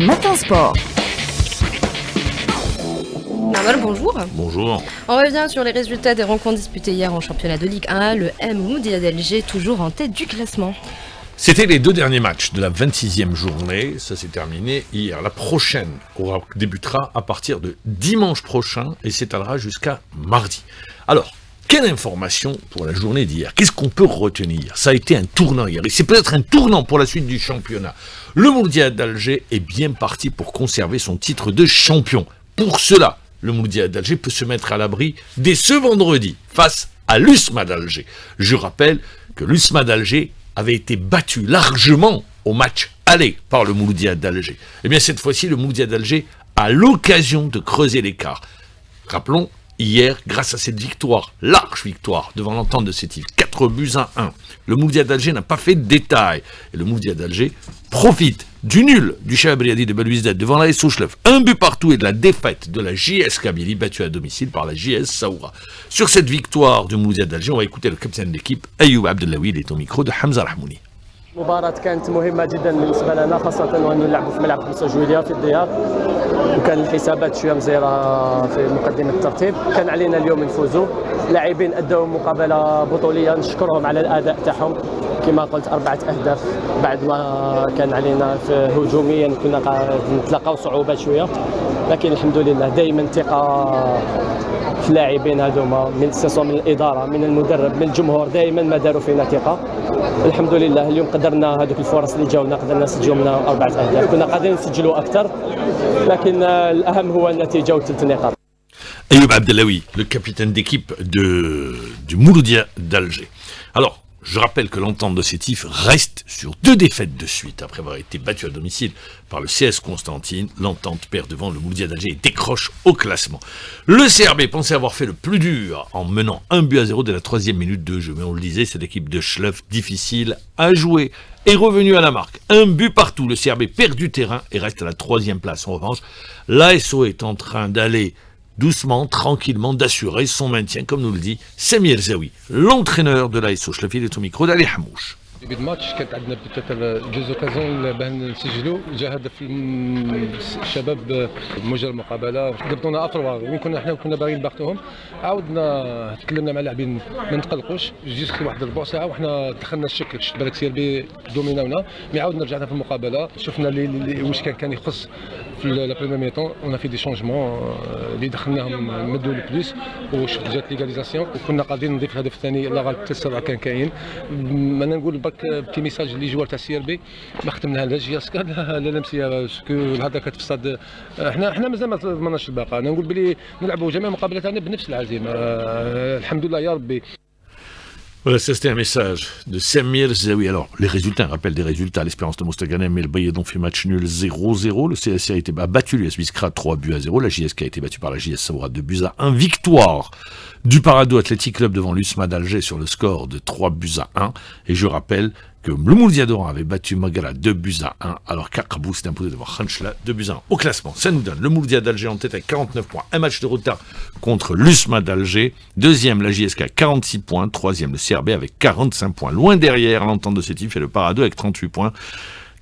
Matin Sport. Namal, bonjour. Bonjour. On revient sur les résultats des rencontres disputées hier en championnat de Ligue 1. Le M Moudia d'Alger toujours en tête du classement. C'était les deux derniers matchs de la 26e journée. Ça s'est terminé hier. La prochaine débutera à partir de dimanche prochain et s'étalera jusqu'à mardi. Alors, quelle information pour la journée d'hier? Qu'est-ce qu'on peut retenir? Ça a été un tournant hier. Et c'est peut-être un tournant pour la suite du championnat. Le Moudia d'Alger est bien parti pour conserver son titre de champion. Pour cela, le Moudia d'Alger peut se mettre à l'abri dès ce vendredi face à l'USMA d'Alger. Je rappelle que l'USMA d'Alger avait été battu largement au match aller par le Mouloudia d'Alger. Eh bien, cette fois-ci, le Mouloudia d'Alger a l'occasion de creuser l'écart. Rappelons, hier, grâce à cette victoire, large victoire, devant l'Entente de Sétif, 4-1, le Mouloudia d'Alger n'a pas fait de détails. Et le Mouloudia d'Alger profite du nul du Chabriadi de Belouizdad devant la SO Chlef, un but partout et de la défaite de la JS Kabylie, battue à domicile par la JS Saoura. Sur cette victoire du Mouloudia d'Alger, on va écouter le capitaine de l'équipe, Ayoub Abdellaoui, il est au micro de Hamza Rahmouni. المباراة كانت مهمة جدا بالنسبة لنا خاصة وأنه نلعبوا في ملعب 5 جويلية في الديار وكان الحسابات شوية مزيرة في مقدمة الترتيب كان علينا اليوم نفوزوا لاعبين أدوا مقابلة بطولية نشكرهم على الأداء تاعهم كما قلت 4 أهداف بعد ما كان علينا في هجوميا كنا نتلاقاو صعوبات شوية لكن الحمد لله دائما ثقة في اللاعبين هذوما من الإدارة من المدرب من الجمهور دائما ما داروا فينا ثقة الحمد لله اليوم قدرنا هذوك الفرص اللي جاونا قدرنا نسجلوا منها 4 أهداف كنا قادرين نسجلوا أكثر لكن الأهم هو النتيجة و3 نقاط. Ayoub Abdellaoui, le capitaine d'équipe du Mouloudia d'Alger. Alors, je rappelle que l'Entente de Sétif reste sur 2 défaites de suite. Après avoir été battue à domicile par le CS Constantine, l'Entente perd devant le Mouloudia d'Alger et décroche au classement. Le CRB pensait avoir fait le plus dur en menant 1-0 dès la 3e minute de jeu. Mais on le disait, cette équipe de Schleuf, difficile à jouer, est revenue à la marque. 1 but partout, le CRB perd du terrain et reste à la 3e place. En revanche, l'ASO est en train d'aller doucement, tranquillement, d'assurer son maintien, comme nous le dit Samir Zawi, l'entraîneur de l'ASO Chlef, il est au micro d'Ali Hamouche. ديبي الماتش كانت عندنا بتاتر جوز اوكازيون باه نسجلوا جا هدف الشباب موجه المقابله قدمونا افروا وين كنا حنا كنا باغيين نباغتوهم عاودنا تكلمنا مع اللاعبين ما نتقلقوش جيت واحد ربع ساعه وحنا دخلنا الشك شفت بالك سيربي دوميناونا مي عاودنا رجعنا في المقابله شفنا واش كان يخص في لا بريمير ميطون اون في دي شونجمون اللي دخلناهم مدوا البليس وشفت جات ليغاليزاسيون وكنا قادرين نضيف الهدف الثاني لا غالب حتى السبعه كان كاين انا نقول بتي ميساج اللي جوار تاع سي ار بي ما ختمناها لا جياسكا لا لمسيه باسكو الهضره كانت في الصاد احنا مازال ما ضمناش الباقه انا نقول بلي نلعبوا جميع المقابلات تاعنا بنفس العزيمه الحمد لله يا ربي. Voilà, ça c'était un message de Samir Zawi. Alors, les résultats, un rappel des résultats. L'Espérance de Mostaganem et le Bayedon fait match nul 0-0. Le CSC a été battu, l'US Biskra 3-0. La JSK a été battue par la JS Saoura 2-1. Victoire du Parado Athletic Club devant l'USMA d'Alger sur le score de 3-1. Et je rappelle que le Mouloudia d'Oran avait battu Magala 2-1, alors qu'Aqabou s'est imposé devant Khanchla 2-1 au classement. Ça nous donne le Mouloudia d'Alger en tête avec 49 points, un match de retard contre l'USMA d'Alger. Deuxième, la JSK 46 points. Troisième, le CRB avec 45 points. Loin derrière, l'Entente de Sétif et le Parado avec 38 points,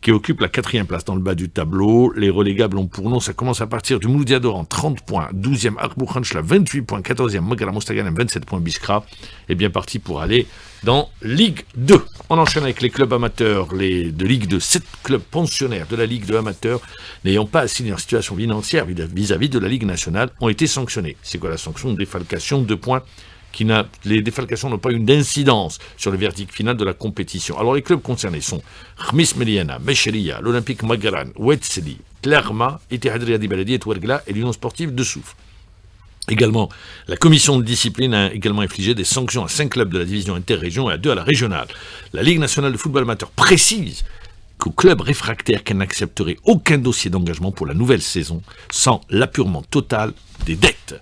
qui occupe la 4e place dans le bas du tableau. Les relégables ont pour nom, ça commence à partir du Mouloudia d'Oran, 30 points, 12e Akbou Khanchla, 28 points, 14e Magala Mostaganem, 27 points Biskra, est bien parti pour aller dans Ligue 2. On enchaîne avec les clubs amateurs de Ligue 2. 7 clubs pensionnaires de la Ligue 2 amateurs n'ayant pas assigné leur situation financière vis-à-vis de la Ligue nationale ont été sanctionnés. C'est quoi la sanction? Défalcation, 2 points. Les défalcations n'ont pas eu d'incidence sur le verdict final de la compétition. Alors les clubs concernés sont Khmis Meliana, Mecheria, l'Olympique Magaran, Ouetzeli, Tlerma, Ittihad Riyadi Baladi et Touargla et l'Union sportive de Souffle. Également, la commission de discipline a également infligé des sanctions à 5 clubs de la division interrégion et à 2 à la régionale. La Ligue nationale de football amateur précise qu'aux clubs réfractaires qu'elle n'accepterait aucun dossier d'engagement pour la nouvelle saison sans l'appurement total des dettes.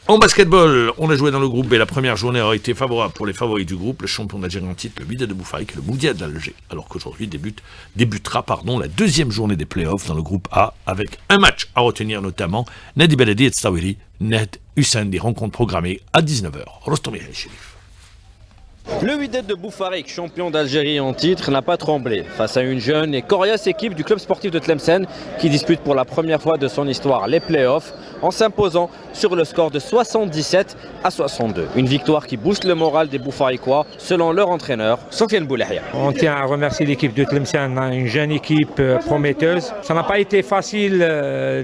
En basketball, on a joué dans le groupe B. La première journée a été favorable pour les favoris du groupe, le champion d'Algérie en titre, le Wydad de Boufaïk, le Moudia d'Alger. Alors qu'aujourd'hui débutera la 2e journée des playoffs dans le groupe A avec un match à retenir notamment Nadi Beladi et Tsawiri, Ned Hussein, des rencontres programmées à 19h. Rostomi El Chérif. Le Wydad de Boufarik, champion d'Algérie en titre, n'a pas tremblé face à une jeune et coriace équipe du club sportif de Tlemcen qui dispute pour la première fois de son histoire les playoffs en s'imposant sur le score de 77-62. Une victoire qui booste le moral des Boufarikois selon leur entraîneur, Sofiane Boulahia. On tient à remercier l'équipe de Tlemcen, une jeune équipe prometteuse. Ça n'a pas été facile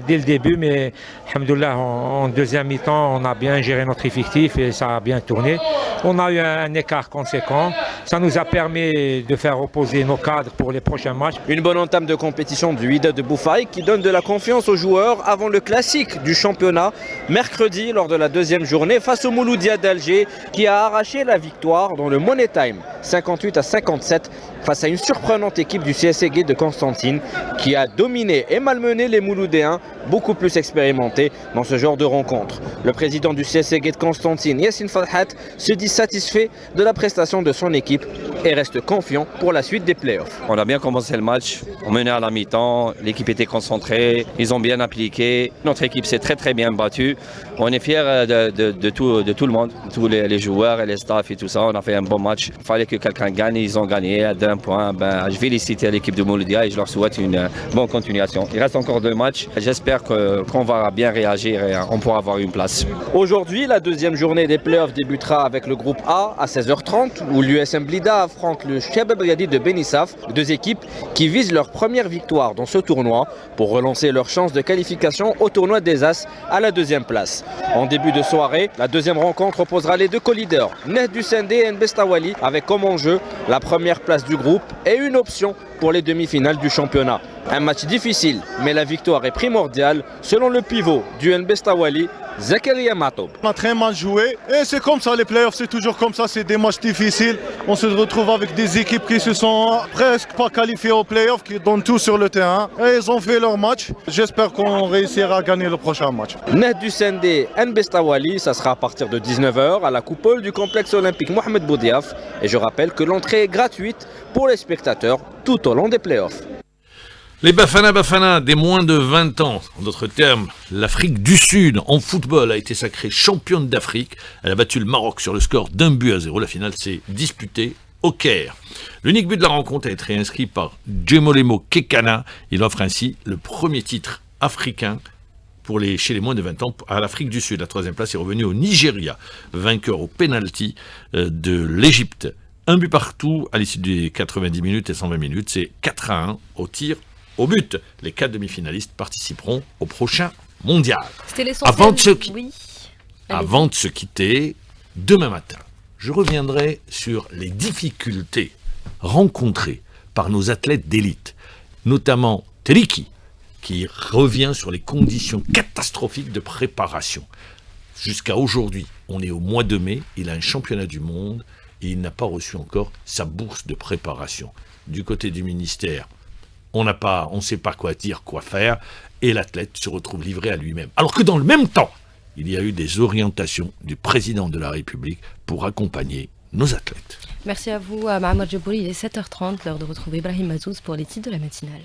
dès le début, mais alhamdoulilah, en deuxième mi-temps, on a bien géré notre effectif et ça a bien tourné. On a eu un écart conséquent. Ça nous a permis de faire reposer nos cadres pour les prochains matchs. Une bonne entame de compétition du Wydad de Boufarik qui donne de la confiance aux joueurs avant le classique du championnat mercredi lors de la deuxième journée face au Mouloudia d'Alger qui a arraché la victoire dans le Money Time 58-57 face à une surprenante équipe du CSG de Constantine qui a dominé et malmené les Mouloudéens beaucoup plus expérimentés dans ce genre de rencontre. Le président du CSG de Constantine, Yassine Farhat, se dit satisfait de la prestation de son équipe et reste confiant pour la suite des playoffs. On a bien commencé le match, on menait à la mi-temps, l'équipe était concentrée, ils ont bien appliqué. Notre équipe s'est très bien battue. On est fiers de tout le monde, tous les joueurs et les staffs et tout ça. On a fait un bon match. Il fallait que quelqu'un gagne, ils ont gagné d'un point. Je félicite l'équipe de Mouloudia et je leur souhaite une bonne continuation. Il reste encore 2 matchs. J'espère qu'on va bien réagir et on pourra avoir une place. Aujourd'hui, la deuxième journée des playoffs débutera avec le groupe A à 16h30 où l'USM Blida affronte le Shabab Riadi de Benissaf, 2 équipes qui visent leur première victoire dans ce tournoi pour relancer leurs chances de qualification au tournoi des As à la 2e place. En début de soirée, la deuxième rencontre opposera les 2 co-leaders, Neh du Sendé et Nbestawali, avec comme enjeu la première place du groupe et une option pour les demi-finales du championnat. Un match difficile, mais la victoire est primordiale selon le pivot du Nbestawali, Zakaria Matoub. On a très mal joué et c'est comme ça, les playoffs c'est toujours comme ça, c'est des matchs difficiles. On se retrouve avec des équipes qui se sont presque pas qualifiées aux playoffs, qui donnent tout sur le terrain et ils ont fait leur match. J'espère qu'on réussira à gagner le prochain match. Neh du Sendé, Nbestawali, ça sera à partir de 19h à la coupole du complexe olympique Mohamed Boudiaf. Et je rappelle que l'entrée est gratuite pour les spectateurs tout au long des playoffs. Les Bafana des moins de 20 ans, en d'autres termes, l'Afrique du Sud en football a été sacrée championne d'Afrique. Elle a battu le Maroc sur le score d'1-0. La finale s'est disputée au Caire. L'unique but de la rencontre a été inscrit par Djemolemo Kekana. Il offre ainsi le premier titre africain chez les moins de 20 ans à l'Afrique du Sud. La 3e place est revenue au Nigeria, vainqueur au pénalty de l'Égypte. 1 but partout à l'issue des 90 minutes et 120 minutes. C'est 4-1 au tir au but. Les 4 demi-finalistes participeront au prochain mondial. C'était l'essentiel. Avant de se quitter, demain matin, je reviendrai sur les difficultés rencontrées par nos athlètes d'élite, notamment Teriki, qui revient sur les conditions catastrophiques de préparation. Jusqu'à aujourd'hui, on est au mois de mai, il a un championnat du monde et il n'a pas reçu encore sa bourse de préparation. Du côté du ministère, on ne sait pas quoi dire, quoi faire, et l'athlète se retrouve livré à lui-même. Alors que dans le même temps, il y a eu des orientations du président de la République pour accompagner nos athlètes. Merci à vous, Mahamad Djebouri. Il est 7h30, l'heure de retrouver Ibrahim Mazouz pour les titres de la matinale.